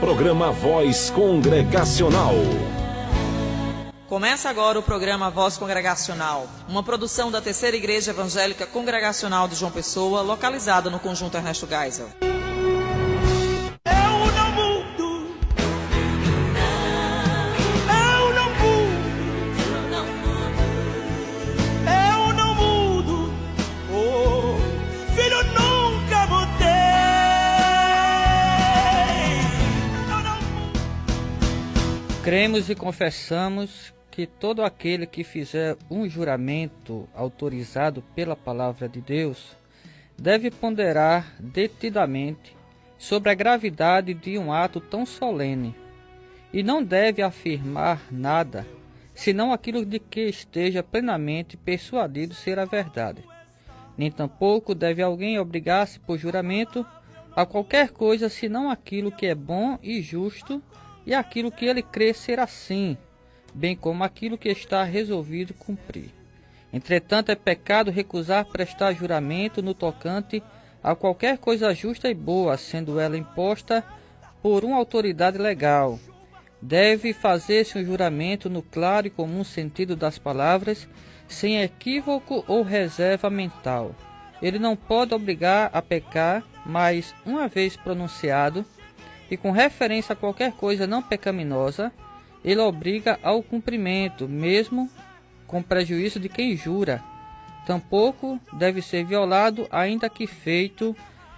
programa Voz Congregacional. Começa agora o programa Voz Congregacional, uma produção da Terceira Igreja Evangélica Congregacional de João Pessoa, localizada no Conjunto Ernesto Geisel. Cremos e confessamos que todo aquele que fizer um juramento autorizado pela palavra de Deus deve ponderar detidamente sobre a gravidade de um ato tão solene e não deve afirmar nada, senão aquilo de que esteja plenamente persuadido ser a verdade. Nem tampouco deve alguém obrigar-se por juramento a qualquer coisa, senão aquilo que é bom e justo e aquilo que ele crê ser assim, bem como aquilo que está resolvido cumprir. Entretanto, é pecado recusar prestar juramento no tocante a qualquer coisa justa e boa, sendo ela imposta por uma autoridade legal. Deve fazer-se um juramento no claro e comum sentido das palavras, sem equívoco ou reserva mental. Ele não pode obrigar a pecar, mas, uma vez pronunciado, e com referência a qualquer coisa não pecaminosa, ele obriga ao cumprimento, mesmo com prejuízo de quem jura. Tampouco deve ser violado, ainda que feito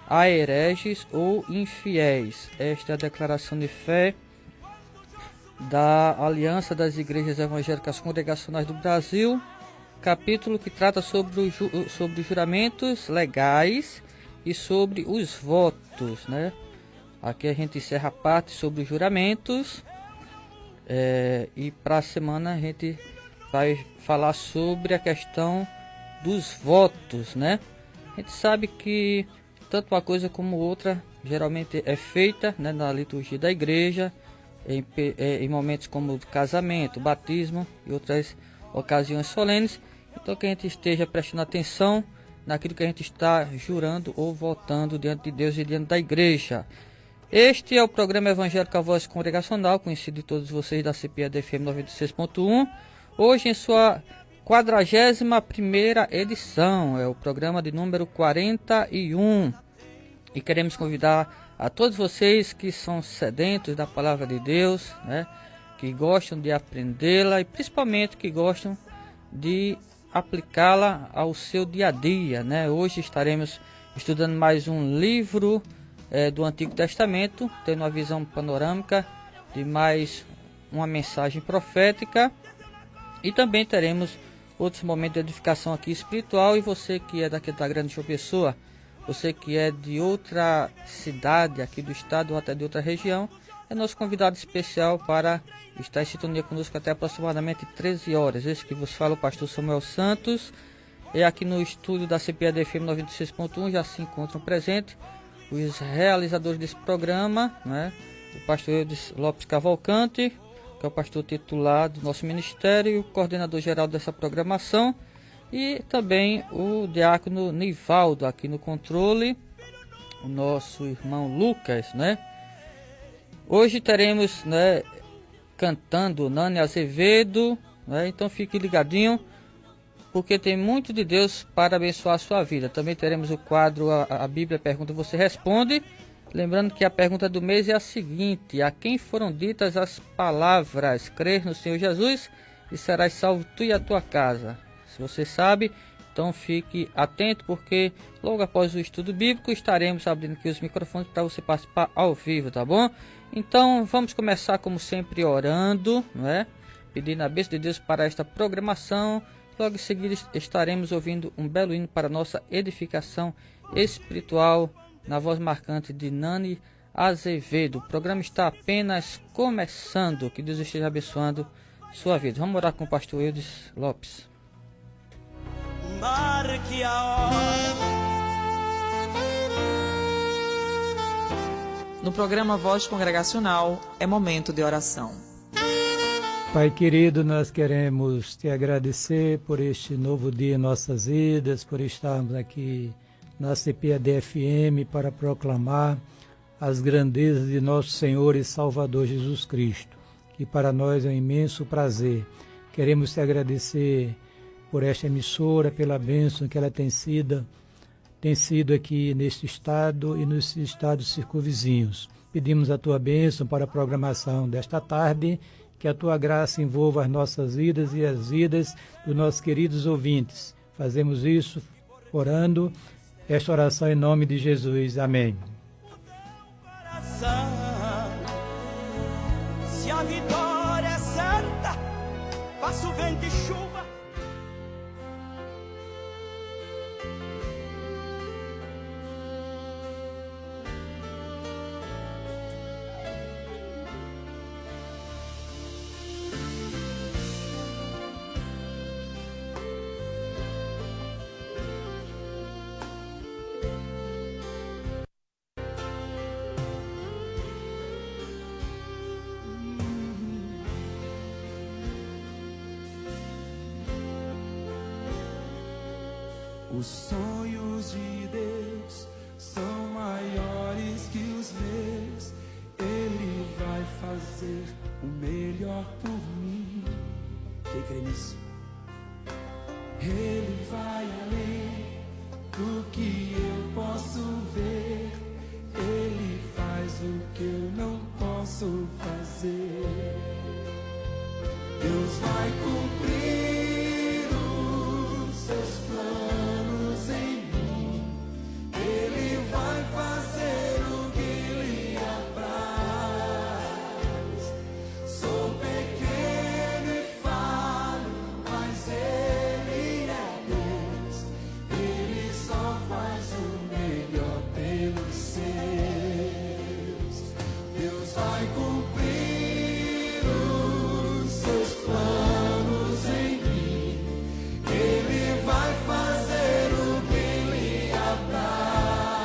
a hereges ou infiéis. Esta é a declaração de fé da Aliança das Igrejas Evangélicas Congregacionais do Brasil, capítulo que trata sobre os juramentos legais e sobre os votos, né? Aqui a gente encerra a parte sobre os juramentos e para a semana a gente vai falar sobre a questão dos votos, né? A gente sabe que tanto uma coisa como outra geralmente é feita, né, na liturgia da igreja, em momentos como o casamento, batismo e outras ocasiões solenes. Então que a gente esteja prestando atenção naquilo que a gente está jurando ou votando diante de Deus e diante da igreja. Este é o programa Evangélico A Voz Congregacional, conhecido de todos vocês da CPAD-FM 96.1. Hoje em sua 41ª edição, é o programa de número 41. E queremos convidar a todos vocês que são sedentos da Palavra de Deus, né, que gostam de aprendê-la e principalmente que gostam de aplicá-la ao seu dia a dia, né? Hoje estaremos estudando mais um livro do Antigo Testamento, tendo uma visão panorâmica de mais uma mensagem profética, e também teremos outros momentos de edificação aqui espiritual. E você que é daqui da Grande João Pessoa, você que é de outra cidade aqui do estado ou até de outra região, é nosso convidado especial para estar em sintonia conosco até aproximadamente 13 horas. Esse que vos fala o pastor Samuel Santos, e aqui no estúdio da CPAD-FM 96.1 já se encontram presentes os realizadores desse programa, né? O pastor Eudes Lopes Cavalcante, que é o pastor titular do nosso ministério e o coordenador geral dessa programação, e também o diácono Nivaldo aqui no controle, o nosso irmão Lucas, né? Hoje teremos, né, cantando Nani Azevedo, né? Então fique ligadinho, porque tem muito de Deus para abençoar a sua vida. Também teremos o quadro a Bíblia Pergunta Você Responde. Lembrando que a pergunta do mês é a seguinte: a quem foram ditas as palavras, crer no Senhor Jesus e serás salvo tu e a tua casa? Se você sabe, então fique atento, porque logo após o estudo bíblico estaremos abrindo aqui os microfones para você participar ao vivo, tá bom? Então vamos começar como sempre orando, não é? Pedindo a bênção de Deus para esta programação. Logo em seguida estaremos ouvindo um belo hino para nossa edificação espiritual na voz marcante de Nani Azevedo. O programa está apenas começando. Que Deus esteja abençoando sua vida. Vamos orar com o pastor Eudes Lopes. Marque a hora. No programa Voz Congregacional é momento de oração. Pai querido, nós queremos te agradecer por este novo dia em nossas vidas, por estarmos aqui na CPAD-FM para proclamar as grandezas de nosso Senhor e Salvador Jesus Cristo, que para nós é um imenso prazer. Queremos te agradecer por esta emissora, pela bênção que ela tem sido aqui neste estado e nos estados circunvizinhos. Pedimos a tua bênção para a programação desta tarde, que a tua graça envolva as nossas vidas e as vidas dos nossos queridos ouvintes. Fazemos isso orando esta oração em nome de Jesus. Amém. Se a vitória é certa, passa o vento e chuva. Os sonhos de Deus são maiores que os meus. Ele vai fazer o melhor por mim. Quem crê nisso? Ele vai além do que eu posso ver. Ele faz o que eu não posso fazer. Deus vai cumprir os seus planos em mim. Ele vai fazer o que lhe apraz. Sou pequeno e falho, mas Ele é Deus. Ele só faz o melhor pelos seus. Deus vai cumprir os seus planos em mim. Ele vai fazer o que lhe apraz.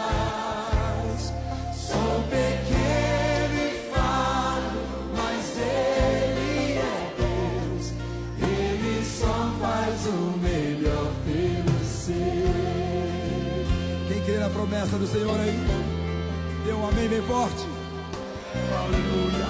Sou pequeno e falho, mas Ele é Deus. Ele só faz o melhor pelos seus. Quem crê na promessa do Senhor aí? Dê um amém bem forte. Aleluia.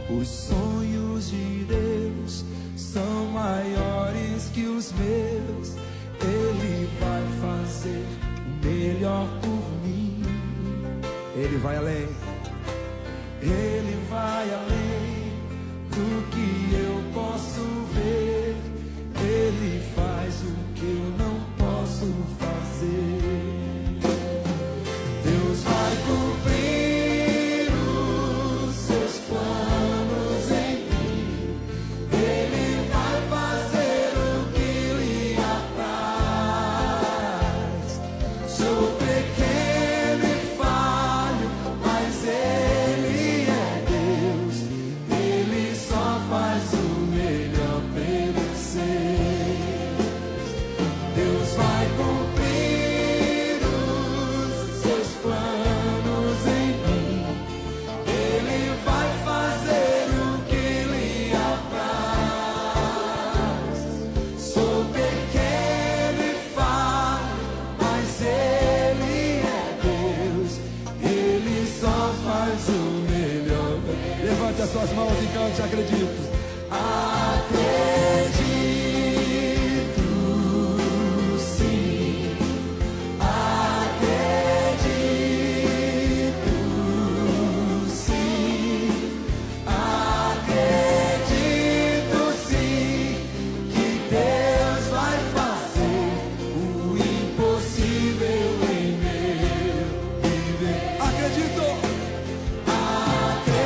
Os sonhos de Deus são maiores que os meus. Ele vai fazer o melhor por mim. Ele vai além. Ele vai além do que eu posso ver. Ele faz o que eu não posso fazer. Deus vai cumprir os seus planos em mim. Ele vai fazer o que lhe apraz. Sou pequeno e falho, mas Ele é Deus. Ele só faz o melhor pelos seus. Deus vai cumprir os seus planos em mim. Ele vai fazer o que lhe apraz. Sou pequeno e falho, mas Ele é Deus. Ele só faz o melhor. Levante as suas mãos e cante, acredito. Acredito, sim. Acredito, sim. Acredito, sim, que Deus vai fazer o impossível em meu viver. Acredito. Acredito,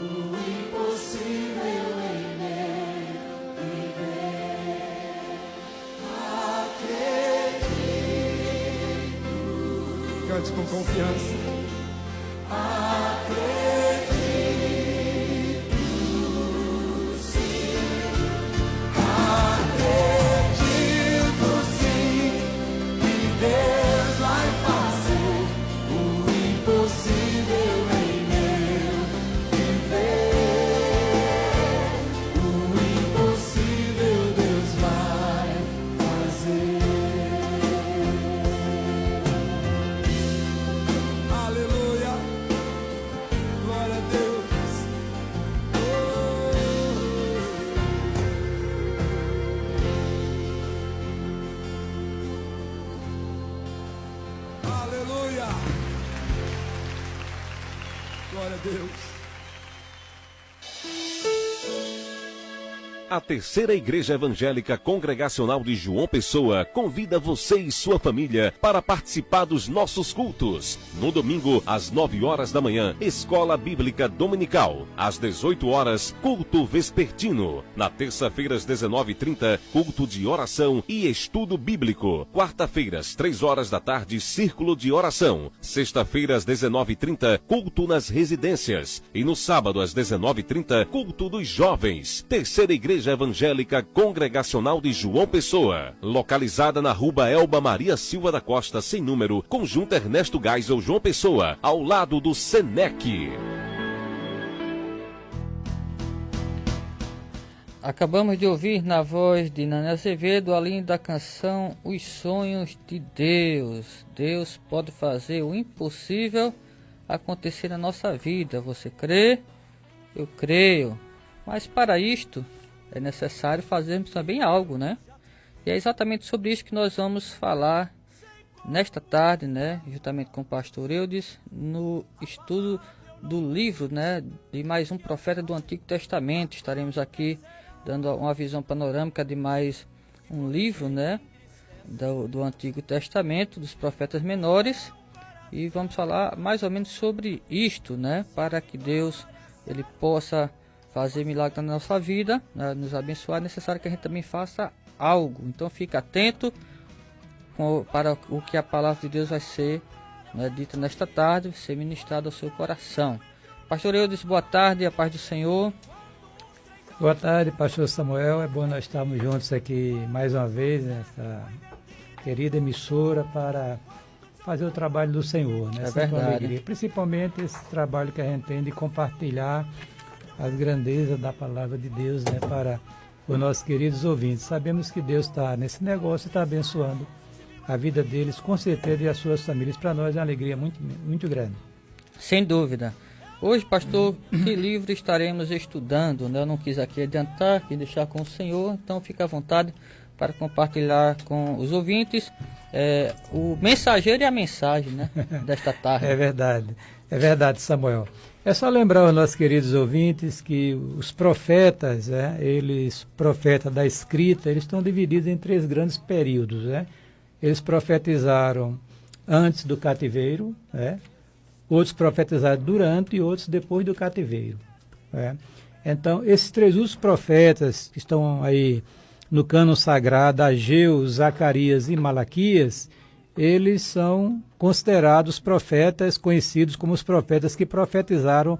impossível em meu viver. Acredito. Cante com confiança. Acredito, sim. Acredito, sim, que Deus vai fazer o impossível em meu viver. O impossível Deus vai fazer. Aleluia, glória a Deus. Oh. Aleluia, glória a Deus. A Terceira Igreja Evangélica Congregacional de João Pessoa convida você e sua família para participar dos nossos cultos. No domingo, às 9 horas da manhã, Escola Bíblica Dominical. Às 18 horas, culto vespertino. Na terça-feira, às 19h30, culto de oração e estudo bíblico. Quarta-feira, às 3 horas da tarde, círculo de oração. Sexta-feira, às 19h30, culto nas residências. E no sábado, às 19h30, culto dos jovens. Terceira Igreja Evangélica Congregacional de João Pessoa, localizada na Rua Elba Maria Silva da Costa, sem número, Conjunto Ernesto Geisel, João Pessoa, ao lado do Senec. Acabamos de ouvir na voz de Nana Azevedo a linda canção Os Sonhos de Deus. Deus pode fazer o impossível acontecer na nossa vida. Você crê? Eu creio. Mas para isto é necessário fazermos também algo, né? E é exatamente sobre isso que nós vamos falar nesta tarde, né? Juntamente com o pastor Eudes, no estudo do livro, né? De mais um profeta do Antigo Testamento. Estaremos aqui dando uma visão panorâmica de mais um livro, né? Do Antigo Testamento, dos profetas menores. E vamos falar mais ou menos sobre isto, né? Para que Deus ele possa fazer milagre na nossa vida, né, nos abençoar, é necessário que a gente também faça algo. Então fique atento para o que a palavra de Deus vai ser, né, dita nesta tarde, ser ministrado ao seu coração. Pastor Eudes, boa tarde, a paz do Senhor. Boa tarde, pastor Samuel. É bom nós estarmos juntos aqui mais uma vez nessa querida emissora para fazer o trabalho do Senhor, né? É Sempre verdade. alegria. Principalmente esse trabalho que a gente tem de compartilhar as grandezas da palavra de Deus, né, para os nossos queridos ouvintes. Sabemos que Deus está nesse negócio e está abençoando a vida deles, com certeza, e as suas famílias. Para nós é uma alegria muito, muito grande. Sem dúvida. Hoje, pastor, que livro estaremos estudando, né? Eu não quis aqui adiantar, quis deixar com o Senhor, então fica à vontade para compartilhar com os ouvintes o mensageiro e a mensagem, né, desta tarde. É verdade, Samuel. É só lembrar aos nossos queridos ouvintes que os profetas, profetas da escrita, eles estão divididos em 3 grandes períodos, né? Eles profetizaram antes do cativeiro, né? Outros profetizaram durante e outros depois do cativeiro, né? Então, esses 3 últimos profetas que estão aí no cânon sagrado, Ageu, Zacarias e Malaquias, eles são considerados profetas, conhecidos como os profetas que profetizaram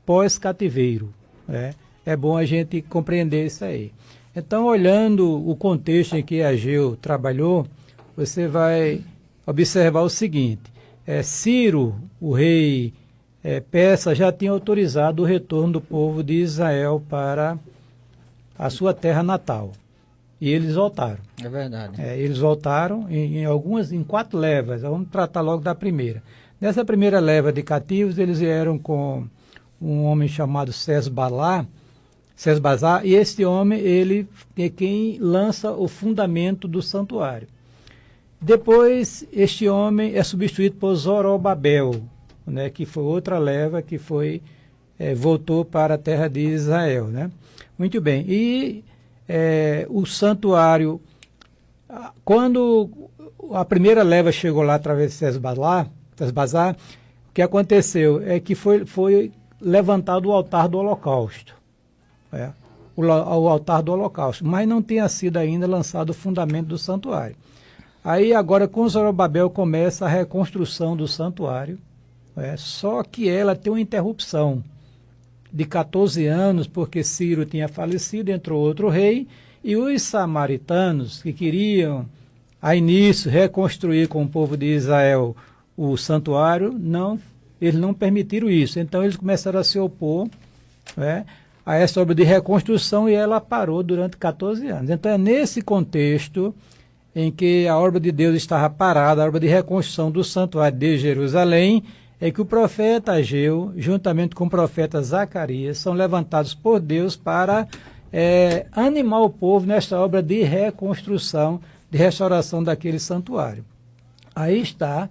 pós-cativeiro, né? É bom a gente compreender isso aí. Então, olhando o contexto em que Ageu trabalhou, você vai observar o seguinte: Ciro, o rei persa, já tinha autorizado o retorno do povo de Israel para a sua terra natal. E eles voltaram. É verdade. Eles voltaram em 4 levas. Vamos tratar logo da primeira. Nessa primeira leva de cativos, eles vieram com um homem chamado Sesbazar, e este homem, ele é quem lança o fundamento do santuário. Depois, este homem é substituído por Zorobabel, né, que foi outra leva que voltou para a terra de Israel, né? Muito bem. E o santuário, quando a primeira leva chegou lá através de Sesbazar, o que aconteceu é que foi levantado o altar do holocausto. O altar do holocausto, mas não tinha sido ainda lançado o fundamento do santuário. Aí agora com Zorobabel começa a reconstrução do santuário, só que ela tem uma interrupção de 14 anos, porque Ciro tinha falecido, entrou outro rei, e os samaritanos que queriam, a início, reconstruir com o povo de Israel o santuário, eles não permitiram isso. Então eles começaram a se opor a essa obra de reconstrução, e ela parou durante 14 anos. Então é nesse contexto em que a obra de Deus estava parada, a obra de reconstrução do santuário de Jerusalém, é que o profeta Ageu, juntamente com o profeta Zacarias, são levantados por Deus para animar o povo nesta obra de reconstrução, de restauração daquele santuário. Aí está.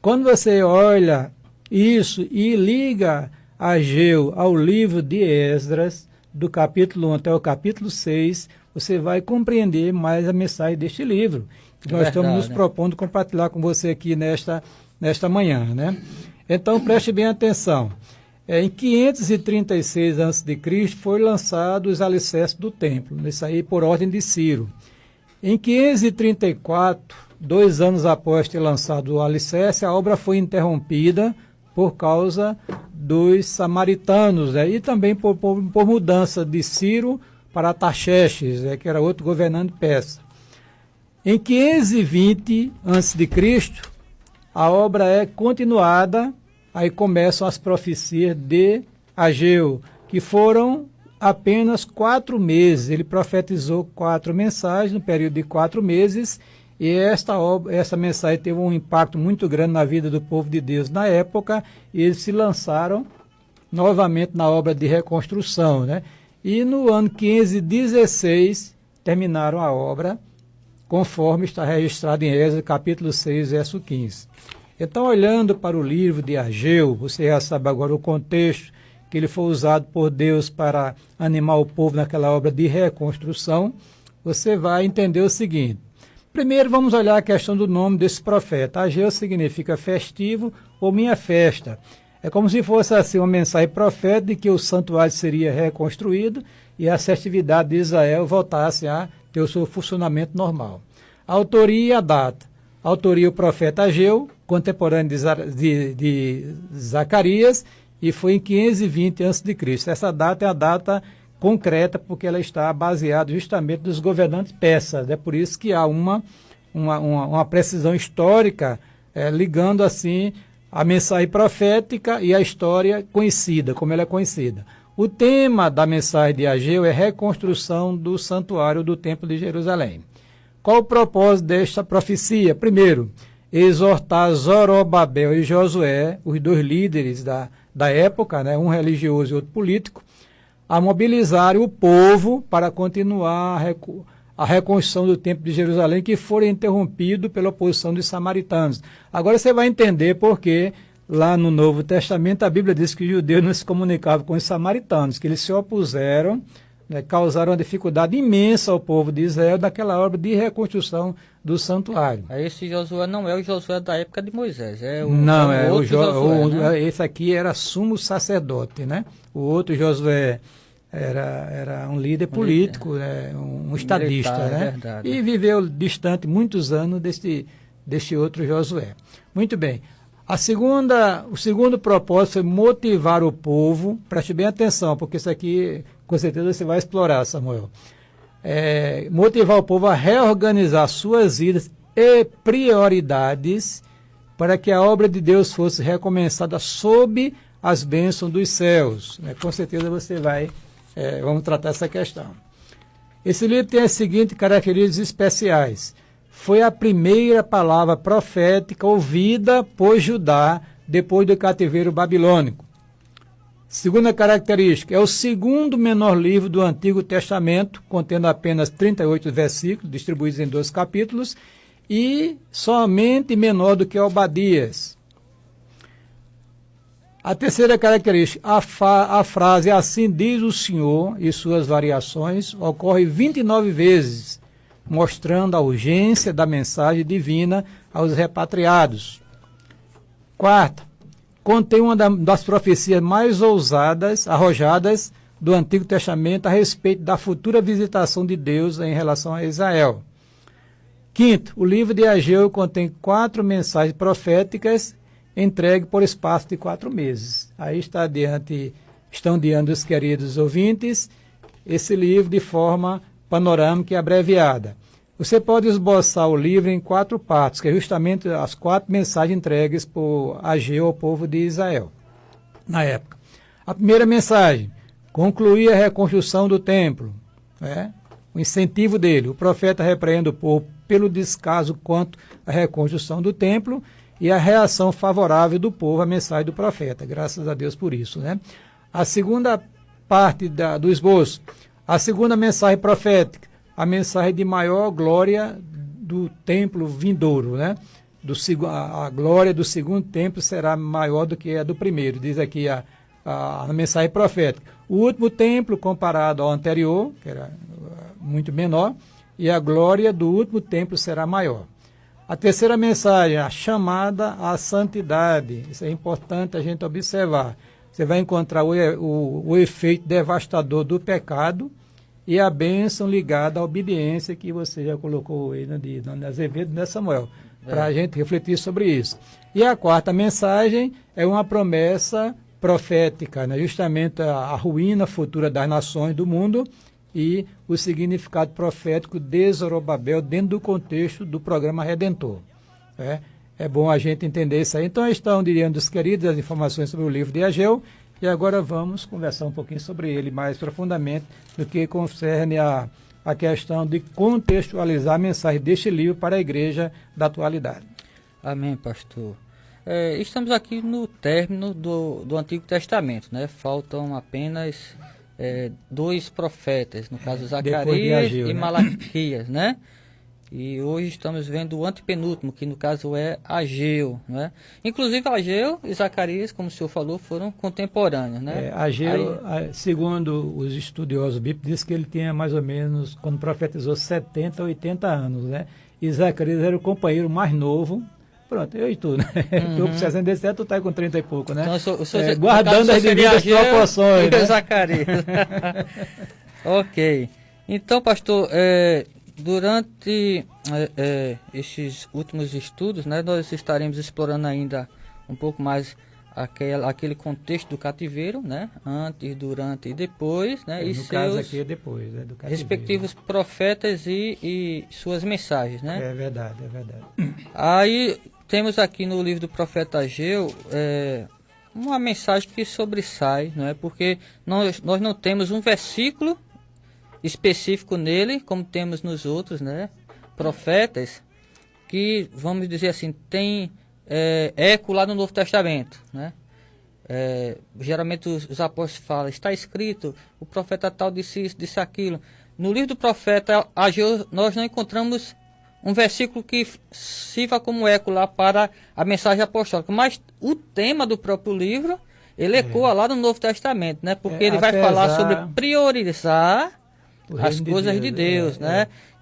Quando você olha isso e liga Ageu ao livro de Esdras, do capítulo 1 até o capítulo 6, você vai compreender mais a mensagem deste livro, que nós estamos nos propondo compartilhar com você aqui nesta manhã, né? Então, preste bem atenção. Em 536 a.C. foi lançado os alicerces do templo, isso aí por ordem de Ciro. Em 534, 2 anos após ter lançado o alicerce, a obra foi interrompida por causa dos samaritanos, e também por mudança de Ciro para Artaxerxes, que era outro governante persa. Em 520 a.C., a obra é continuada, aí começam as profecias de Ageu, que foram apenas 4 meses. Ele profetizou 4 mensagens no período de 4 meses, e essa mensagem teve um impacto muito grande na vida do povo de Deus na época, e eles se lançaram novamente na obra de reconstrução, né? E no ano 516 terminaram a obra, conforme está registrado em Esdras, capítulo 6, verso 15. Então, olhando para o livro de Ageu, você já sabe agora o contexto, que ele foi usado por Deus para animar o povo naquela obra de reconstrução, você vai entender o seguinte. Primeiro, vamos olhar a questão do nome desse profeta. Ageu significa festivo ou minha festa. É como se fosse assim uma mensagem profética de que o santuário seria reconstruído e as festividades de Israel voltassem a ter o seu funcionamento normal. A autoria e a data. A autoria, o profeta Ageu, contemporâneo de Zacarias, e foi em 520 a.C. Essa data é a data concreta, porque ela está baseada justamente nos governantes persas. É por isso que há uma precisão histórica ligando assim a mensagem profética e a história conhecida, como ela é conhecida. O tema da mensagem de Ageu é reconstrução do santuário do Templo de Jerusalém. Qual o propósito desta profecia? Primeiro, exortar Zorobabel e Josué, os 2 líderes da época, né, um religioso e outro político, a mobilizarem o povo para continuar a reconstrução do Templo de Jerusalém, que foi interrompido pela oposição dos samaritanos. Agora você vai entender por que lá no Novo Testamento a Bíblia diz que os judeus não se comunicavam com os samaritanos, que eles se opuseram, né, causaram uma dificuldade imensa ao povo de Israel naquela obra de reconstrução do santuário. Esse Josué não é o Josué da época de Moisés, esse aqui era sumo sacerdote, né? O outro Josué era um líder político, um estadista, né? E viveu distante muitos anos deste outro Josué. Muito bem. O segundo propósito foi motivar o povo, preste bem atenção, porque isso aqui, com certeza, você vai explorar, Samuel. Motivar o povo a reorganizar suas vidas e prioridades para que a obra de Deus fosse recomeçada sob as bênçãos dos céus. Com certeza você vamos tratar essa questão. Esse livro tem as seguintes características especiais. Foi a primeira palavra profética ouvida por Judá depois do cativeiro babilônico. Segunda característica, é o segundo menor livro do Antigo Testamento, contendo apenas 38 versículos, distribuídos em 12 capítulos, e somente menor do que Obadias. A terceira característica, a frase "assim diz o Senhor" e suas variações ocorre 29 vezes, mostrando a urgência da mensagem divina aos repatriados. Quarta, contém uma das profecias mais ousadas, arrojadas do Antigo Testamento a respeito da futura visitação de Deus em relação a Israel. Quinto, o livro de Ageu contém 4 mensagens proféticas entregues por espaço de 4 meses. Aí estão diante dos queridos ouvintes esse livro de forma panorâmica e abreviada. Você pode esboçar o livro em 4 partes, que é justamente as 4 mensagens entregues por Ageu ao povo de Israel, na época. A primeira mensagem, concluir a reconstrução do templo, o incentivo dele. O profeta repreende o povo pelo descaso quanto à reconstrução do templo e a reação favorável do povo à mensagem do profeta. Graças a Deus por isso. A segunda parte do esboço, a segunda mensagem profética, a mensagem de maior glória do templo vindouro, A glória do segundo templo será maior do que a do primeiro, diz aqui a mensagem profética. O último templo comparado ao anterior, que era muito menor, e a glória do último templo será maior. A terceira mensagem, a chamada à santidade. Isso é importante a gente observar. Você vai encontrar o efeito devastador do pecado e a bênção ligada à obediência que você já colocou aí no Azevedo, né, Samuel? Para a gente refletir sobre isso. E a quarta mensagem é uma promessa profética, justamente a ruína futura das nações do mundo e o significado profético de Zorobabel dentro do contexto do programa Redentor. É bom a gente entender isso aí. Então, estão, diríamos, dos queridos, as informações sobre o livro de Ageu. E agora vamos conversar um pouquinho sobre ele mais profundamente, no que concerne a questão de contextualizar a mensagem deste livro para a igreja da atualidade. Amém, pastor. Estamos aqui no término do Antigo Testamento, Faltam apenas 2 profetas, no caso Zacarias Ageu, e Malaquias, E hoje estamos vendo o antepenúltimo, que no caso é Ageu, Inclusive Ageu e Zacarias, como o senhor falou, foram contemporâneos, Ageu, segundo os estudiosos bíblicos, diz que ele tinha mais ou menos, quando profetizou, 70, 80 anos, E Zacarias era o companheiro mais novo. Pronto, eu e tu, Tu com 67, tu tá com 30 e pouco, Então, guardando as devidas proporções, Zacarias. Ok. Então, pastor, durante esses últimos estudos, nós estaremos explorando ainda um pouco mais aquele contexto do cativeiro, antes, durante e depois, e no caso seus aqui é depois, do cativeiro, respectivos profetas e suas mensagens, É verdade. Aí temos aqui no livro do profeta Ageu uma mensagem que sobressai, porque nós não temos um versículo específico nele, como temos nos outros, profetas, que, vamos dizer assim, tem eco lá no Novo Testamento, geralmente os apóstolos falam, está escrito, o profeta tal disse isso, disse aquilo. No livro do profeta Ageu, nós não encontramos um versículo que sirva como eco lá para a mensagem apostólica, mas o tema do próprio livro, ele ecoa lá no Novo Testamento, Porque ele vai falar sobre priorizar as coisas de Deus,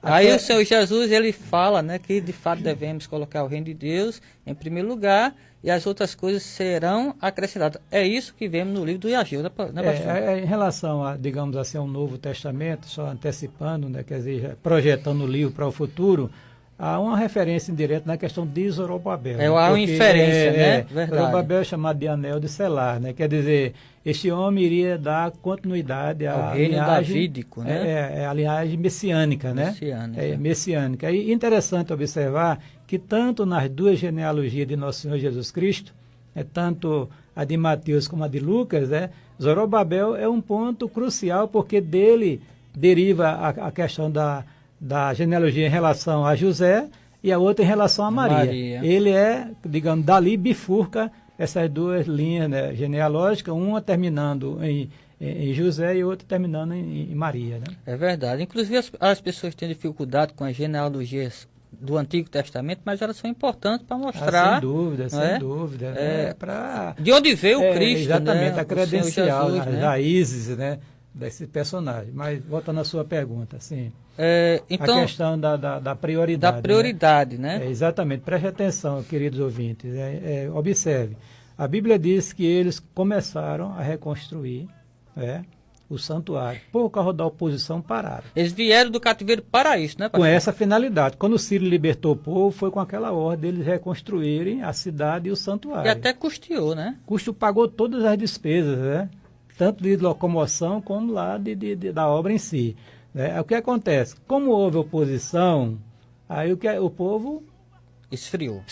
Aí o Senhor Jesus, ele fala, que de fato devemos colocar o reino de Deus em primeiro lugar e as outras coisas serão acrescentadas. É isso que vemos no livro do Ageu, pastor? Em relação a, digamos assim, ao Novo Testamento, só antecipando, quer dizer, projetando o livro para o futuro, há uma referência indireta na questão de Zorobabel. Há uma inferência, Verdade. Zorobabel é chamado de anel de selar, Quer dizer, este homem iria dar continuidade à reino linhagem davídico, a linhagem messiânica, messiânica. E interessante observar que tanto nas 2 genealogias de Nosso Senhor Jesus Cristo, tanto a de Mateus como a de Lucas, Zorobabel é um ponto crucial, porque dele deriva a questão da genealogia em relação a José e a outra em relação a Maria. Ele digamos, dali bifurca essas 2 linhas genealógicas, uma terminando em José e outra terminando em Maria. É verdade. Inclusive as pessoas têm dificuldade com as genealogias do Antigo Testamento, mas elas são importantes para mostrar. Sem dúvida, sem dúvida. De onde veio o Cristo, exatamente, a credencial, Jesus, as raízes, desse personagem. Mas voltando à sua pergunta, sim. Então, a questão da prioridade. Da prioridade, exatamente. Preste atenção, queridos ouvintes. Observe. A Bíblia diz que eles começaram a reconstruir, né, o santuário. Por causa da oposição, pararam. Eles vieram do cativeiro para isso, né, pastor? Com essa finalidade. Quando o Ciro libertou o povo, foi com aquela ordem deles reconstruírem a cidade e o santuário. E até custeou, né? Custo pagou todas as despesas, né? Tanto de locomoção como lá da obra em si. Né? O que acontece? Como houve oposição, aí o povo Esfriou.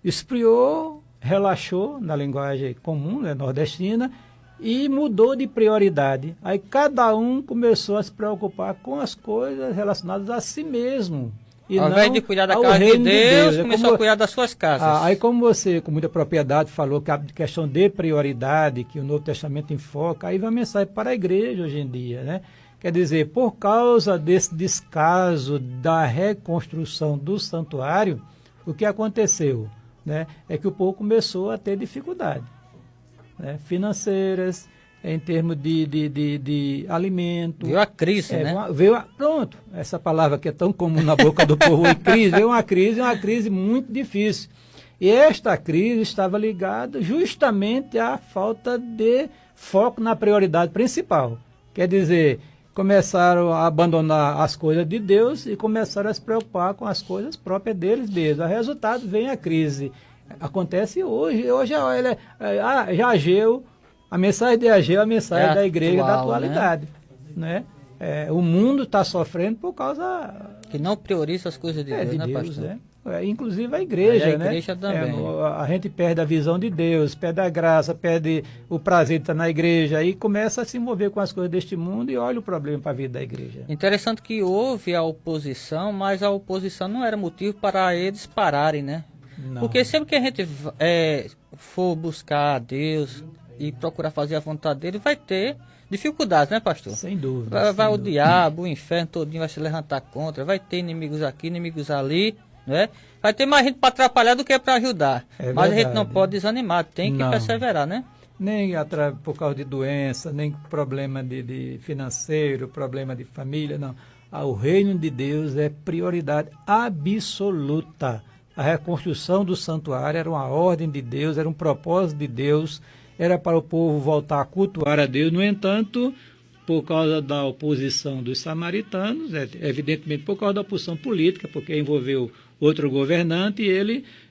Esfriou, relaxou, na linguagem comum, né, nordestina, e mudou de prioridade. Aí cada um começou a se preocupar com as coisas relacionadas a si mesmo. E ao não invés de cuidar da ao casa de reino Deus, É começou a cuidar das suas casas. Aí como você, com muita propriedade, falou que a questão de prioridade, que o Novo Testamento enfoca, aí vai a mensagem para a igreja hoje em dia, né? Quer dizer, por causa desse descaso da reconstrução do santuário, o que aconteceu, né, é que o povo começou a ter dificuldade, né, financeiras, em termos de alimento. Veio a crise, né? Pronto, essa palavra que é tão comum na boca do povo, crise, veio uma crise muito difícil. E esta crise estava ligada justamente à falta de foco na prioridade principal. Quer dizer, começaram a abandonar as coisas de Deus e começaram a se preocupar com as coisas próprias deles mesmos. O resultado vem a crise. Acontece hoje. Hoje já Ageu, a mensagem de Ageu é a mensagem da igreja da atualidade. Né? O mundo está sofrendo por causa... Que não prioriza as coisas de Deus, né, pastor? Né? Inclusive a igreja, a igreja também. A gente perde a visão de Deus, perde a graça, perde o prazer de estar na igreja, aí começa a se envolver com as coisas deste mundo e olha o problema para a vida da igreja. Interessante que houve a oposição, mas a oposição não era motivo para eles pararem, né? Não. Porque sempre que a gente for buscar a Deus e procurar fazer a vontade dele, vai ter dificuldades, né, pastor? Sem dúvida. Vai o diabo, o inferno todinho vai se levantar contra, vai ter inimigos aqui, inimigos ali, né? Vai ter mais gente para atrapalhar do que para ajudar. Mas a gente não pode desanimar, tem que perseverar, né? Nem por causa de doença, nem problema de financeiro, problema de família, não. O reino de Deus é prioridade absoluta. A reconstrução do santuário era uma ordem de Deus, era um propósito de Deus, era para o povo voltar a cultuar a Deus. No entanto, por causa da oposição dos samaritanos, evidentemente por causa da oposição política, porque envolveu outro governante,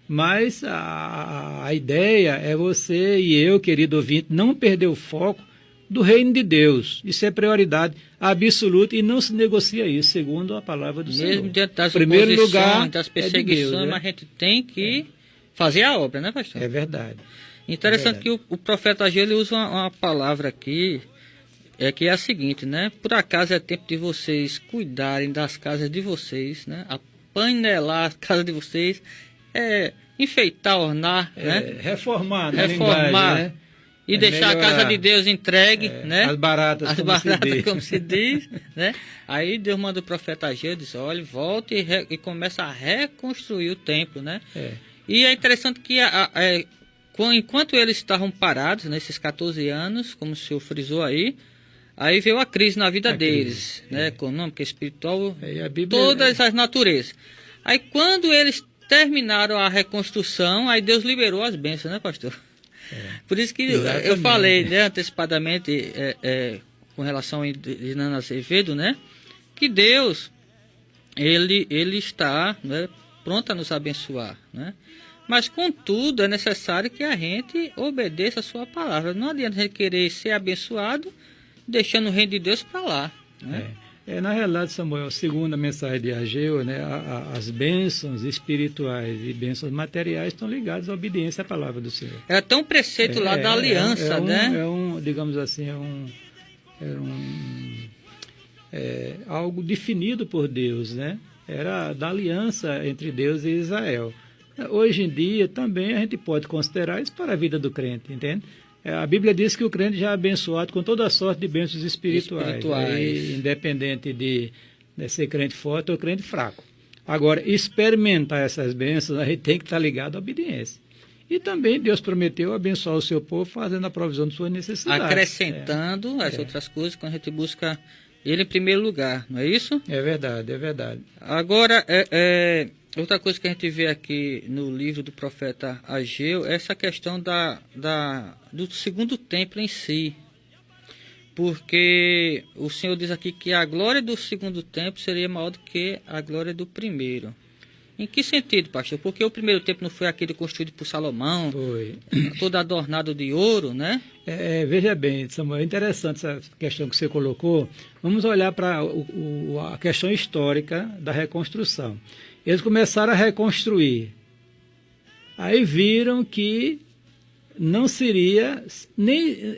mas a ideia é você e eu, querido ouvinte, não perder o foco do reino de Deus. Isso é prioridade absoluta e não se negocia isso, segundo a palavra do Senhor. Mesmo diante das primeiro lugar, das perseguições, Deus, mas a gente tem que fazer a obra, né, pastor? É verdade. Interessante que o profeta Ageu ele usa uma palavra aqui, que é a seguinte, né? Por acaso é tempo de vocês cuidarem das casas de vocês, né? Apainelar a casa de vocês, enfeitar, ornar, né? Reformar, né? E deixar a casa de Deus entregue, né? As baratas, como se diz, né? Aí Deus manda o profeta Ageu e diz, olha, volta e começa a reconstruir o templo, né? E é interessante que enquanto eles estavam parados, nesses 14 anos, como o senhor frisou aí veio a crise na vida deles, né? Econômica, espiritual, todas as naturezas. Aí quando eles terminaram a reconstrução, aí Deus liberou as bênçãos, né, pastor? Por isso que eu falei, né, antecipadamente com relação a Nana Azevedo, né, que Deus ele está, né, pronto a nos abençoar, né? Mas, contudo, é necessário que a gente obedeça a sua palavra. Não adianta a gente querer ser abençoado deixando o reino de Deus para lá, né? Na realidade, Samuel, segundo a mensagem de Ageu, né, as bênçãos espirituais e bênçãos materiais estão ligadas à obediência à palavra do Senhor. Era tão preceito lá da aliança, né? Digamos assim, algo definido por Deus, né? Era da aliança entre Deus e Israel. Hoje em dia, também a gente pode considerar isso para a vida do crente, entende? A Bíblia diz que o crente já é abençoado com toda a sorte de bênçãos espirituais. Independente de ser crente forte ou crente fraco. Agora, experimentar essas bênçãos, a gente tem que estar ligado à obediência. E também Deus prometeu abençoar o seu povo fazendo a provisão de suas necessidades. Acrescentando as outras coisas quando a gente busca Ele em primeiro lugar, não é isso? É verdade, é verdade. Agora, Outra coisa que a gente vê aqui no livro do profeta Ageu é essa questão do segundo templo em si. Porque o Senhor diz aqui que a glória do segundo templo seria maior do que a glória do primeiro. Em que sentido, pastor? Porque o primeiro templo não foi aquele construído por Salomão, Foi. todo adornado de ouro, né? Veja bem, Samuel, é interessante essa questão que você colocou. Vamos olhar para a questão histórica da reconstrução. Eles começaram a reconstruir. Aí viram que não seria nem...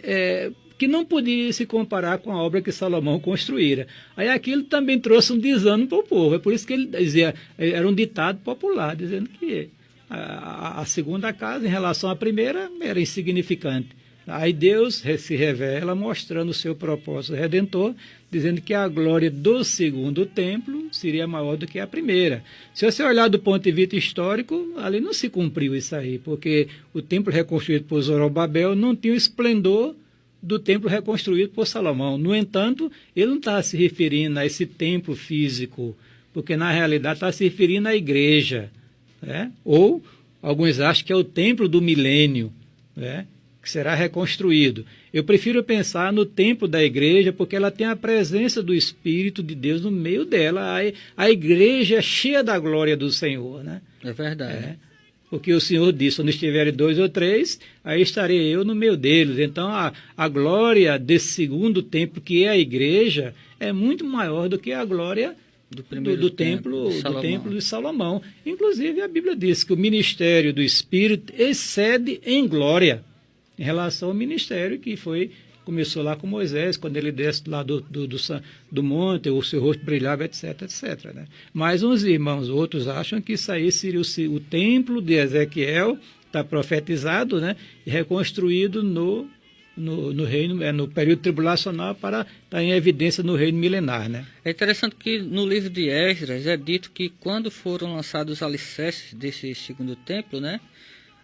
que não podia se comparar com a obra que Salomão construíra. Aí aquilo também trouxe um desânimo para o povo. É por isso que ele dizia, era um ditado popular, dizendo que a segunda casa, em relação à primeira, era insignificante. Aí Deus se revela mostrando o seu propósito redentor, dizendo que a glória do segundo templo seria maior do que a primeira. Se você olhar do ponto de vista histórico, ali não se cumpriu isso aí, porque o templo reconstruído por Zorobabel não tinha o esplendor do templo reconstruído por Salomão. No entanto, ele não está se referindo a esse templo físico, porque na realidade está se referindo à igreja, né? Ou alguns acham que é o templo do milênio, né? Que será reconstruído. Eu prefiro pensar no templo da igreja, porque ela tem a presença do Espírito de Deus no meio dela. A igreja é cheia da glória do Senhor, né? É verdade. Porque o Senhor disse, onde estiverem 2 ou 3, aí estarei eu no meio deles. Então, a glória desse segundo templo, que é a igreja, é muito maior do que a glória do templo de Salomão. Inclusive, a Bíblia diz que o ministério do Espírito excede em glória em relação ao ministério que começou lá com Moisés, quando ele desce lá do monte, o seu rosto brilhava, etc, etc. Né? Mas uns irmãos, outros acham que isso aí seria o templo de Ezequiel, está profetizado, né? E reconstruído no reino, no período tribulacional, para estar em evidência no reino milenar. Né? É interessante que no livro de Esdras é dito que quando foram lançados os alicerces desse segundo templo, né?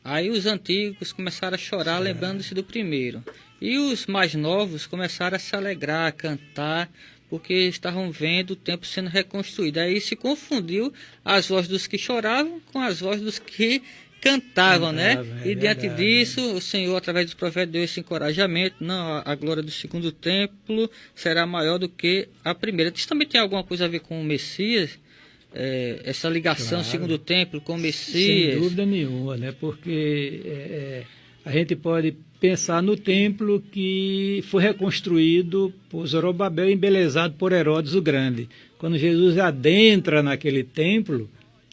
Aí os antigos começaram a chorar, lembrando-se do primeiro. E os mais novos começaram a se alegrar, a cantar, porque estavam vendo o templo sendo reconstruído. Aí se confundiu as vozes dos que choravam com as vozes dos que cantavam, né? E diante disso, o Senhor, através dos profetas, deu esse encorajamento. Não, a glória do segundo templo será maior do que a primeira. Isso também tem alguma coisa a ver com o Messias? Essa ligação segundo templo com o Messias? Sem dúvida nenhuma, né? Porque a gente pode pensar no templo que foi reconstruído por Zorobabel e embelezado por Herodes o Grande. Quando Jesus adentra naquele templo,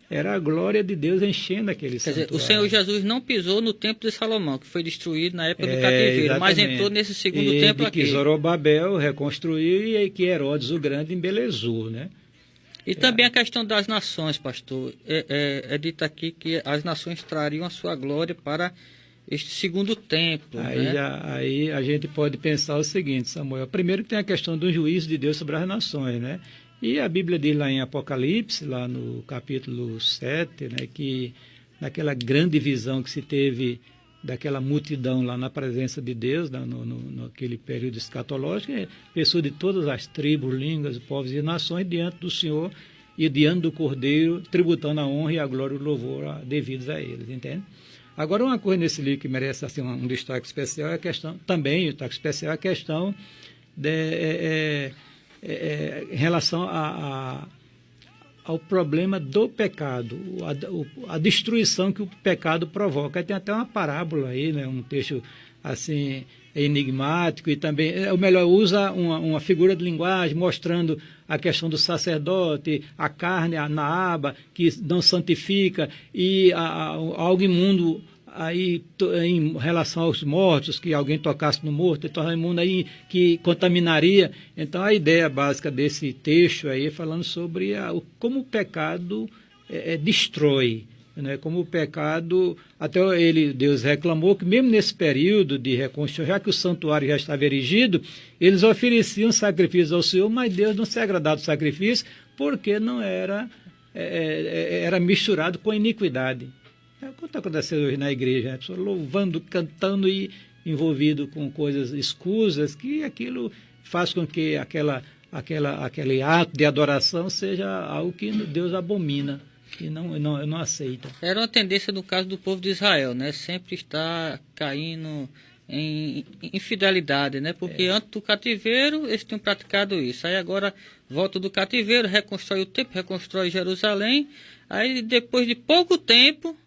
era a glória de Deus enchendo aquele santuário. Quer dizer, o Senhor Jesus não pisou no templo de Salomão, que foi destruído na época do cativeiro, mas entrou nesse segundo templo aqui. Que Zorobabel reconstruiu e que Herodes o Grande embelezou, né? E também a questão das nações, pastor. É dito aqui que as nações trariam a sua glória para este segundo templo. Aí a gente pode pensar o seguinte, Samuel. Primeiro que tem a questão do juízo de Deus sobre as nações, né? E a Bíblia diz lá em Apocalipse, lá no capítulo 7, né, que naquela grande visão que se teve daquela multidão lá na presença de Deus, naquele período escatológico, pessoas de todas as tribos, línguas, povos e nações diante do Senhor e diante do Cordeiro, tributando a honra e a glória e o louvor devidos a eles, entende? Agora, uma coisa nesse livro que merece assim, um destaque especial é a questão, também o destaque especial é a questão em relação ao problema do pecado, a destruição que o pecado provoca. Tem até uma parábola aí, né, um texto assim enigmático, e também, ou melhor, usa uma figura de linguagem mostrando a questão do sacerdote, a carne, a naaba, que não santifica, e algo imundo aí em relação aos mortos, que alguém tocasse no morto, e torna imundo aí, que contaminaria. Então a ideia básica desse texto aí, falando sobre como o pecado destrói, né? Como o pecado, até Deus reclamou que mesmo nesse período de reconstrução, já que o santuário já estava erigido, eles ofereciam sacrifícios ao Senhor, mas Deus não se agradava do sacrifício, porque não era misturado com iniquidade. É o que está acontecendo hoje na igreja, né? A pessoa louvando, cantando e envolvido com coisas escusas, que aquilo faz com que aquele ato de adoração seja algo que Deus abomina. e não aceita. Era uma tendência no caso do povo de Israel, né? Sempre está caindo em infidelidade, né? Porque antes do cativeiro eles tinham praticado isso. Aí agora volta do cativeiro, reconstrói o templo, reconstrói Jerusalém. Aí depois de pouco tempo,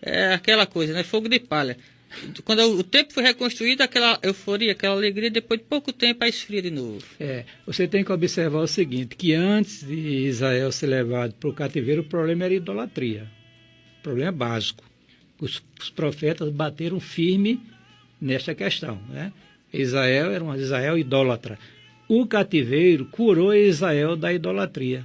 é aquela coisa, né? Fogo de palha. Quando o templo foi reconstruído, aquela euforia, aquela alegria, depois de pouco tempo, aí esfria de novo. Você tem que observar o seguinte, que antes de Israel ser levado para o cativeiro, o problema era idolatria. O problema básico. Os profetas bateram firme nesta questão, né? Israel era um Israel idólatra. O cativeiro curou Israel da idolatria,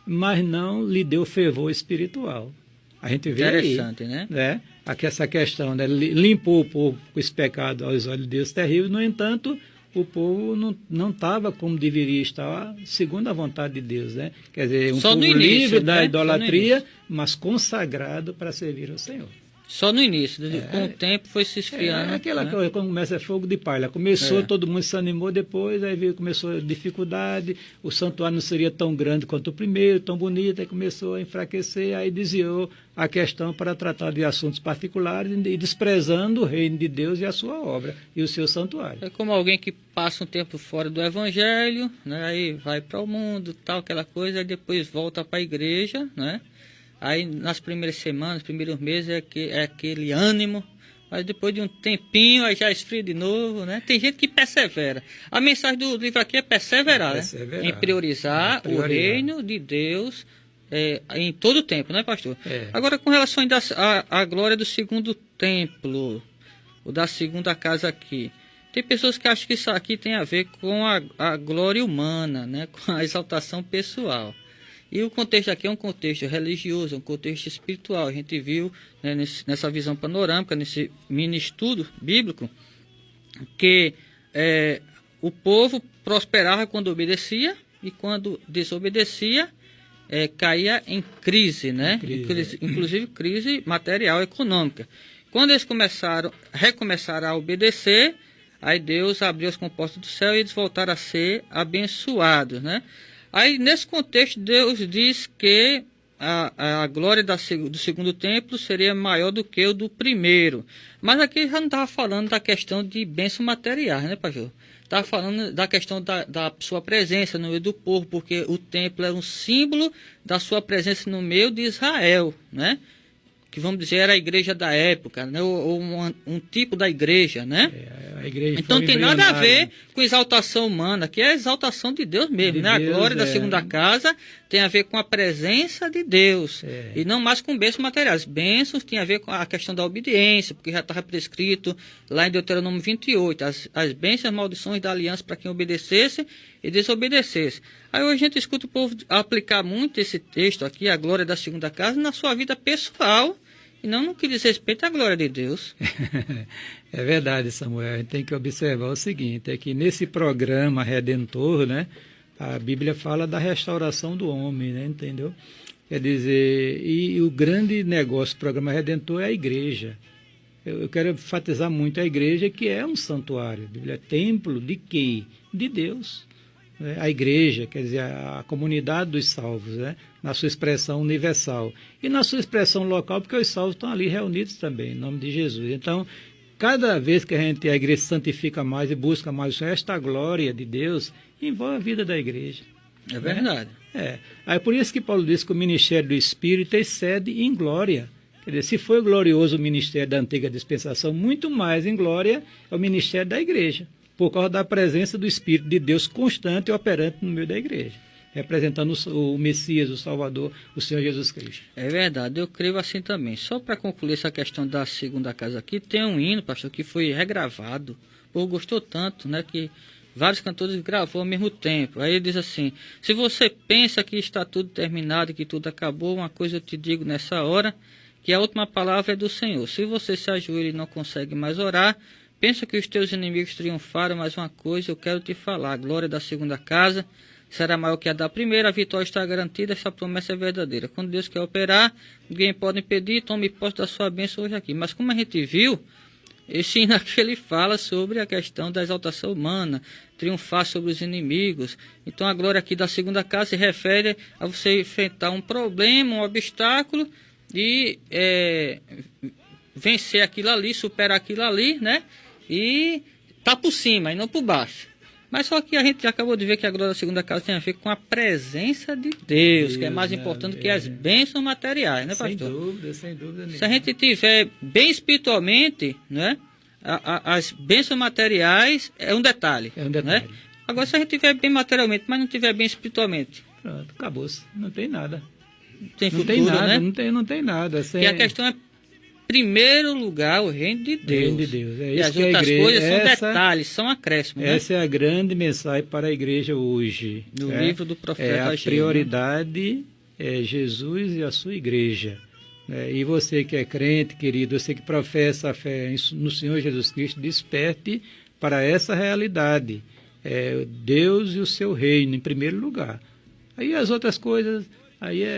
mas não lhe deu fervor espiritual. A gente vê interessante, aí, né? Aqui essa questão, né? Limpou o povo com esse pecado aos olhos de Deus terrível. No entanto, o povo não estava como deveria estar, segundo a vontade de Deus, né? Quer dizer, um povo livre da idolatria, mas consagrado para servir ao Senhor. Só no início, com o tempo foi se esfriando. Aquela coisa, quando começa fogo de palha. Começou, todo mundo se animou, depois aí começou a dificuldade, o santuário não seria tão grande quanto o primeiro, tão bonito, aí começou a enfraquecer, aí desviou a questão para tratar de assuntos particulares e desprezando o reino de Deus e a sua obra e o seu santuário. É como alguém que passa um tempo fora do evangelho, né? Aí vai para o mundo, tal, aquela coisa, aí depois volta para a igreja, né? Aí nas primeiras semanas, primeiros meses é aquele ânimo, mas depois de um tempinho aí já esfria de novo, né? Tem gente que persevera. A mensagem do livro aqui é perseverar, né? Em priorizar o reino de Deus em todo o tempo, né, pastor? Agora, com relação ainda à glória do segundo templo, ou da segunda casa aqui, tem pessoas que acham que isso aqui tem a ver com a glória humana, né? Com a exaltação pessoal. E o contexto aqui é um contexto religioso, um contexto espiritual. A gente viu, né, nessa visão panorâmica, nesse mini estudo bíblico, que o povo prosperava quando obedecia e quando desobedecia caía em crise, né? Inclusive crise material, econômica. Quando eles recomeçaram a obedecer, aí Deus abriu as comportas do céu e eles voltaram a ser abençoados, né? Aí, nesse contexto, Deus diz que a glória do segundo templo seria maior do que o do primeiro. Mas aqui já não estava falando da questão de bênção materiais, né, pastor? Estava falando da questão da sua presença no meio do povo, porque o templo era um símbolo da sua presença no meio de Israel, né? Que vamos dizer era a igreja da época, né? Ou um tipo da igreja, né? A igreja então tem nada a ver com exaltação humana, que é a exaltação de Deus mesmo, né? Deus, a glória da segunda casa tem a ver com a presença de Deus, e não mais com bênçãos materiais. Bênçãos tem a ver com a questão da obediência, porque já estava prescrito lá em Deuteronômio 28, as bênçãos e as maldições da aliança para quem obedecesse e desobedecesse. Aí hoje a gente escuta o povo aplicar muito esse texto aqui, a glória da segunda casa, na sua vida pessoal, e não no que diz respeito à glória de Deus. É verdade, Samuel. A gente tem que observar o seguinte, é que nesse programa Redentor, né, a Bíblia fala da restauração do homem, né, entendeu? Quer dizer, e o grande negócio do programa Redentor é a igreja. Eu quero enfatizar muito a igreja, que é um santuário. A Bíblia é templo de quê? De Deus. A igreja, quer dizer, a comunidade dos salvos, né? Na sua expressão universal. E na sua expressão local, porque os salvos estão ali reunidos também, em nome de Jesus. Então, cada vez que a igreja se santifica mais e busca mais esta glória de Deus, envolve a vida da igreja. É verdade. Aí por isso que Paulo diz que o ministério do Espírito excede em glória. Quer dizer, se foi glorioso o ministério da antiga dispensação, muito mais em glória é o ministério da igreja, por causa da presença do Espírito de Deus constante e operante no meio da igreja, representando o Messias, o Salvador, o Senhor Jesus Cristo. É verdade, eu creio assim também. Só para concluir essa questão da segunda casa aqui, tem um hino, pastor, que foi regravado. O povo gostou tanto, né, que vários cantores gravou ao mesmo tempo. Aí ele diz assim: se você pensa que está tudo terminado, que tudo acabou, uma coisa eu te digo nessa hora, que a última palavra é do Senhor. Se você se ajoelha e não consegue mais orar, pensa que os teus inimigos triunfaram, mas uma coisa eu quero te falar: a glória da segunda casa será maior que a da primeira, a vitória está garantida, essa promessa é verdadeira. Quando Deus quer operar, ninguém pode impedir, tome posse da sua bênção hoje aqui. Mas como a gente viu, Esse hino aqui ele fala sobre a questão da exaltação humana, triunfar sobre os inimigos. Então a glória aqui da segunda casa se refere a você enfrentar um problema, um obstáculo e vencer aquilo ali, superar aquilo ali, né? E tá por cima e não por baixo. Mas só que a gente já acabou de ver que a glória da segunda casa tem a ver com a presença de Deus, que é mais importante que as bênçãos materiais, né, pastor? Sem dúvida. Se a gente tiver bem espiritualmente, né, as bênçãos materiais é um detalhe. É um detalhe. Né? Agora, se a gente tiver bem materialmente, mas não tiver bem espiritualmente, Pronto, acabou-se. Não tem nada. tem Não futuro, tem nada, né? não tem nada. E a questão é, primeiro lugar, o reino de Deus. Reino de Deus. É E isso as que a outras igreja, coisas são detalhes, são acréscimos. Né? Essa é a grande mensagem para a igreja hoje. No livro do profeta A Ageu, prioridade é Jesus e a sua igreja. E você que é crente, querido, você que professa a fé no Senhor Jesus Cristo, desperte para essa realidade. Deus e o seu reino em primeiro lugar. Aí as outras coisas...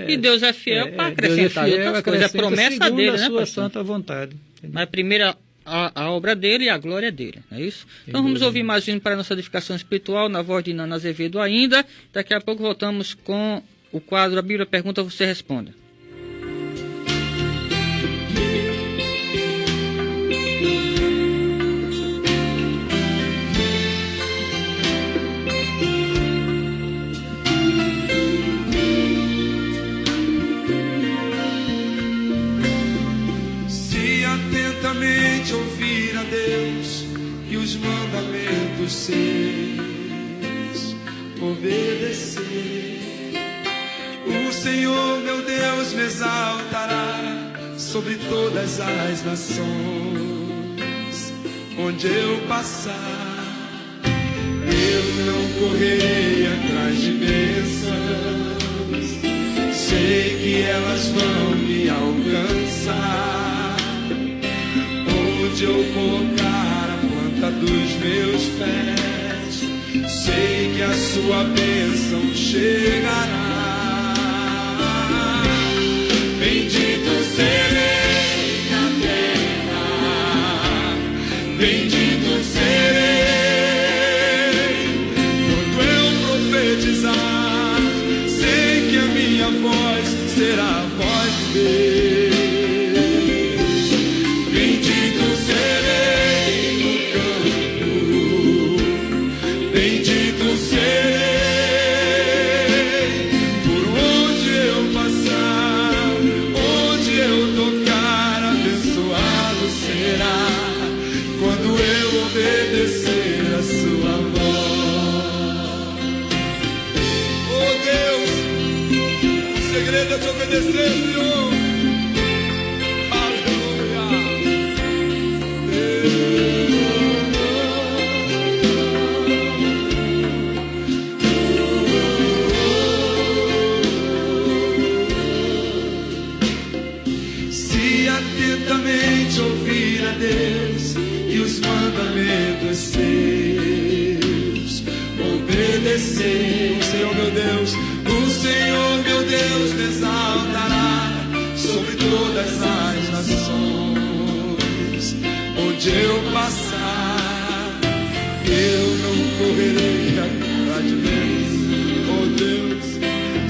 E Deus é fiel para acrescentar as outras coisas. É a promessa dele, né, sua pastor? santa vontade. Entendeu? Mas primeiro a obra dele e a glória dele, não é isso? Então vamos ouvir mais um para a nossa edificação espiritual, na voz de Nana Azevedo ainda. Daqui a pouco voltamos com o quadro A Bíblia Pergunta, Você Responda. Atentamente ouvir a Deus e os mandamentos seus obedecer. O Senhor meu Deus me exaltará sobre todas as nações. Onde eu passar, eu não correrei atrás de bênçãos. Sei que elas vão me alcançar. Onde eu colocar a planta dos meus pés, sei que a sua bênção chegará. Bendito serei na terra, bendito serei quando eu profetizar. Sei que a minha voz será a voz de Deus. Te obedecer, Senhor. Aleluia. Se atentamente ouvir a Deus e os mandamentos seus obedecer, o Senhor meu Deus, o Senhor meu Deus me exaltará sobre todas as nações. Onde eu passar, eu não correrei atrás de bênçãos. Oh Deus,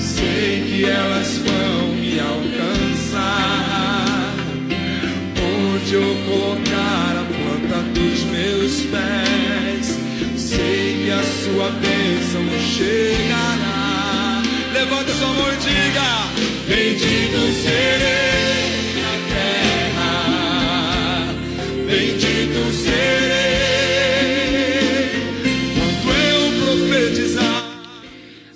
sei que elas vão me alcançar. Onde eu colocar a planta dos meus pés, sei que a sua bênção chegará. Levanta sua mão e diga: bendito serei na terra, bendito serei quando eu profetizar.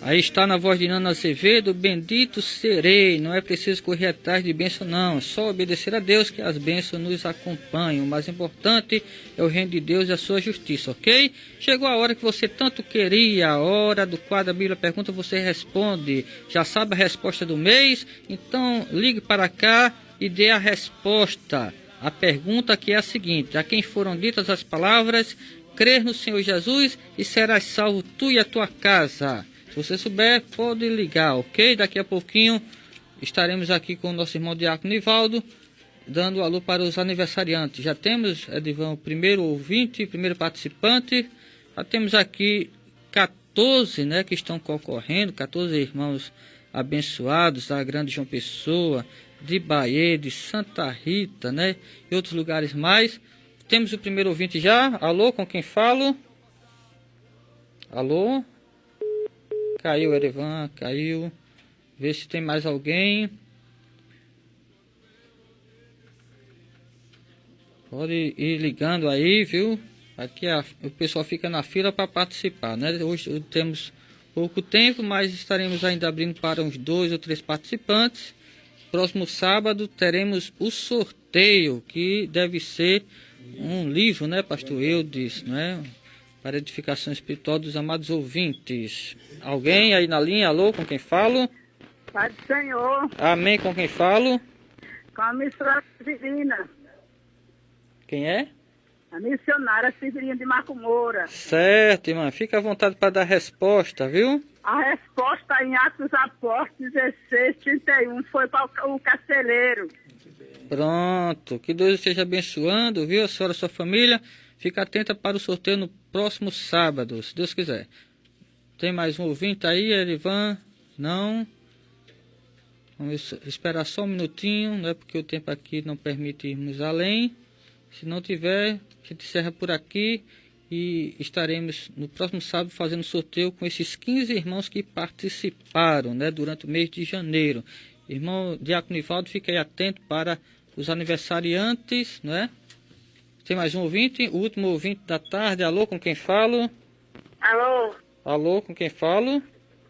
Aí está na voz de Nana Azevedo, bendito serei. Não é preciso correr atrás de bênção, não. É só obedecer a Deus que as bênçãos nos acompanham. O mais importante é o reino de Deus e a sua justiça, ok? Chegou a hora que você tanto queria, a hora do quadro A Bíblia Pergunta, Você Responde. Já sabe a resposta do mês? Então ligue para cá e dê a resposta. A pergunta que é a seguinte: a quem foram ditas as palavras, crer no Senhor Jesus e serás salvo tu e a tua casa? Se você souber, pode ligar, ok? Daqui a pouquinho estaremos aqui com o nosso irmão Diácono Nivaldo dando alô para os aniversariantes. Já temos, Edivan, o primeiro ouvinte, primeiro participante. Já temos aqui 14, né, que estão concorrendo, 14 irmãos abençoados da Grande João Pessoa, de Bahia, de Santa Rita, né, e outros lugares mais. Temos o primeiro ouvinte já. Alô, com quem falo? Alô? Caiu, Erivan, caiu. Vê se tem mais alguém. Pode ir ligando aí, viu? Aqui o pessoal fica na fila para participar, né? Hoje temos pouco tempo, mas estaremos ainda abrindo para uns 2 ou 3 participantes. Próximo sábado teremos o sorteio, que deve ser um livro, né, pastor Eudes, né? Para edificação espiritual dos amados ouvintes. Alguém aí na linha? Alô, com quem falo? Pai do Senhor. Amém, com quem falo? Com a missionária Severina. Quem é? A missionária Severina de Marco Moura. Certo, irmã. Fica à vontade para dar a resposta, viu? A resposta em Atos dos Apóstolos 16:31 foi para o carceleiro. Pronto. Que Deus esteja abençoando, viu? A senhora e a sua família. Fica atenta para o sorteio no próximo sábado, se Deus quiser. Tem mais um ouvinte aí, Erivan? Não? Vamos esperar só um minutinho, né? Porque o tempo aqui não permite irmos além. Se não tiver, a gente encerra por aqui e estaremos no próximo sábado fazendo sorteio com esses 15 irmãos que participaram, né? Durante o mês de janeiro. Irmão Diácono Nivaldo, fique aí atento para os aniversariantes, né? Tem mais um ouvinte, o último ouvinte da tarde. Alô, com quem falo? Alô? Alô, com quem falo?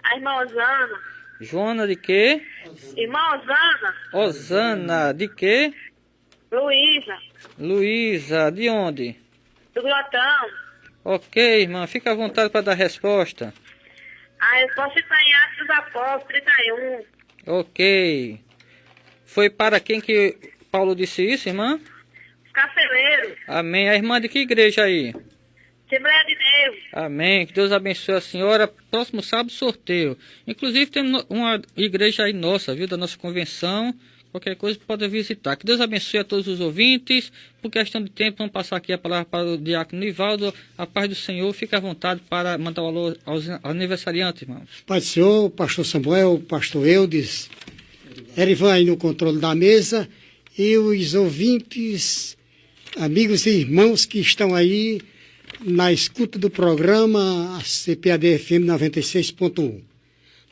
A irmã Osana. Joana de quê? Irmã Osana. Osana, de quê? Luísa. Luísa, de onde? Do Grotão. Ok, irmã, fica à vontade para dar a resposta. Eu posso estar em Atos dos Apóstolos 31. Ok. Foi para quem que Paulo disse isso, irmã? Carceleiro. Amém. A irmã de que igreja aí? Assembleia de Deus. Amém. Que Deus abençoe a senhora. Próximo sábado, sorteio. Inclusive, temos uma igreja aí nossa, viu? Da nossa convenção. Qualquer coisa pode visitar. Que Deus abençoe a todos os ouvintes. Por questão de tempo, vamos passar aqui a palavra para o Diácono Nivaldo. A paz do Senhor. Fique à vontade para mandar o alô aos aniversariantes, irmãos. Pai do Senhor, pastor Samuel, pastor Eudes, Erivan aí no controle da mesa e os ouvintes, amigos e irmãos que estão aí na escuta do programa CPAD FM 96.1.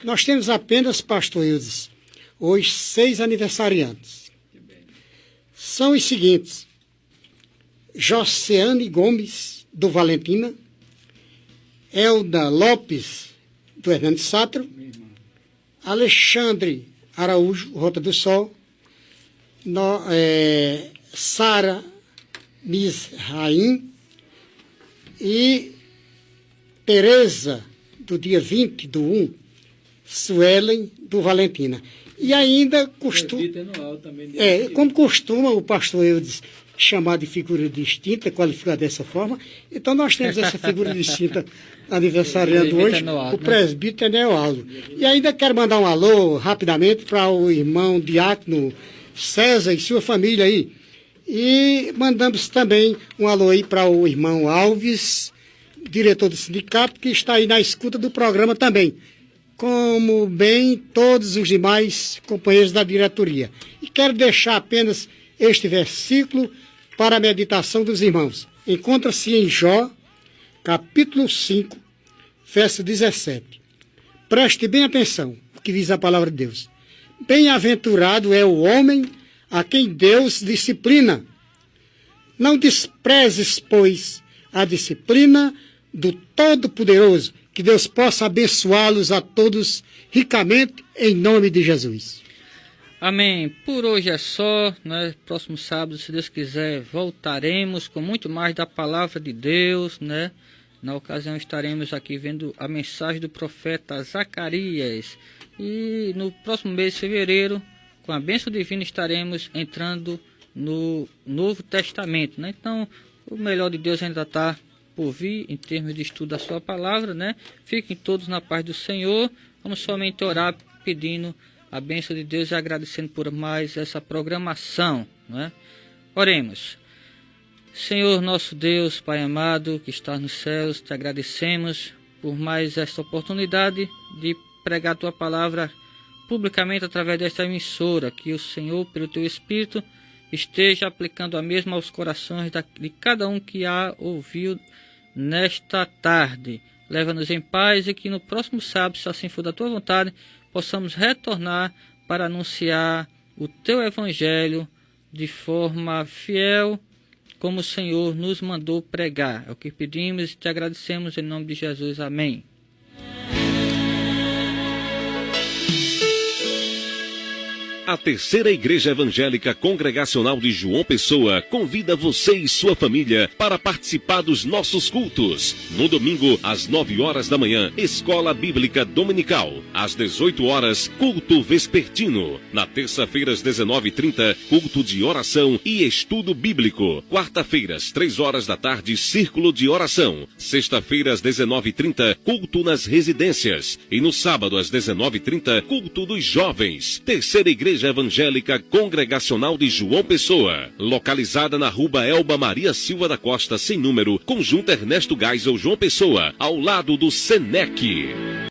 Nós temos apenas, pastor Eudes, hoje 6 aniversariantes. São os seguintes: Joceane Gomes, do Valentina, Elda Lopes, do Hernando Sátro, Alexandre Araújo, Rota do Sol, Sara Misraim e Tereza, do dia 20 do 1, Suelen, do Valentina. E ainda como costuma o pastor Eudes chamar de figura distinta, qualificar dessa forma, então nós temos essa figura distinta aniversariando hoje, o presbítero Neoaldo. E ainda quero mandar um alô rapidamente para o irmão Diácono César e sua família aí. E mandamos também um alô aí para o irmão Alves, diretor do sindicato, que está aí na escuta do programa também, como bem todos os demais companheiros da diretoria. E quero deixar apenas este versículo para a meditação dos irmãos. Encontra-se em Jó, capítulo 5, verso 17. Preste bem atenção o que diz a palavra de Deus. Bem-aventurado é o homem a quem Deus disciplina. Não desprezes, pois, a disciplina do Todo-Poderoso. Que Deus possa abençoá-los a todos ricamente, em nome de Jesus. Amém. Por hoje é só, né? Próximo sábado, se Deus quiser, voltaremos com muito mais da palavra de Deus, né? Na ocasião estaremos aqui vendo a mensagem do profeta Zacarias. E no próximo mês de fevereiro, com a bênção divina, estaremos entrando no Novo Testamento, né? Então, o melhor de Deus ainda está por vir em termos de estudo da sua palavra, né? Fiquem todos na paz do Senhor. Vamos somente orar pedindo a bênção de Deus e agradecendo por mais essa programação, não é? Oremos. Senhor nosso Deus, Pai amado, que está nos céus, te agradecemos por mais esta oportunidade de pregar a tua palavra publicamente através desta emissora, que o Senhor, pelo teu Espírito, esteja aplicando a mesma aos corações de cada um que a ouviu nesta tarde. Leva-nos em paz e que no próximo sábado, se assim for da tua vontade, possamos retornar para anunciar o teu evangelho de forma fiel, como o Senhor nos mandou pregar. É o que pedimos e te agradecemos em nome de Jesus. Amém. A Terceira Igreja Evangélica Congregacional de João Pessoa convida você e sua família para participar dos nossos cultos. No domingo, às 9 horas da manhã, Escola Bíblica Dominical. Às 18 horas, culto vespertino. Na terça-feira, às 19h30, culto de oração e estudo bíblico. Quarta-feira, às 3 horas da tarde, círculo de oração. Sexta-feira, às 19h30, culto nas residências. E no sábado, às 19h30, culto dos jovens. Terceira Igreja Evangélica Congregacional de João Pessoa, localizada na Rua Elba Maria Silva da Costa, sem número, Conjunto Ernesto Geisel, João Pessoa, ao lado do Senec.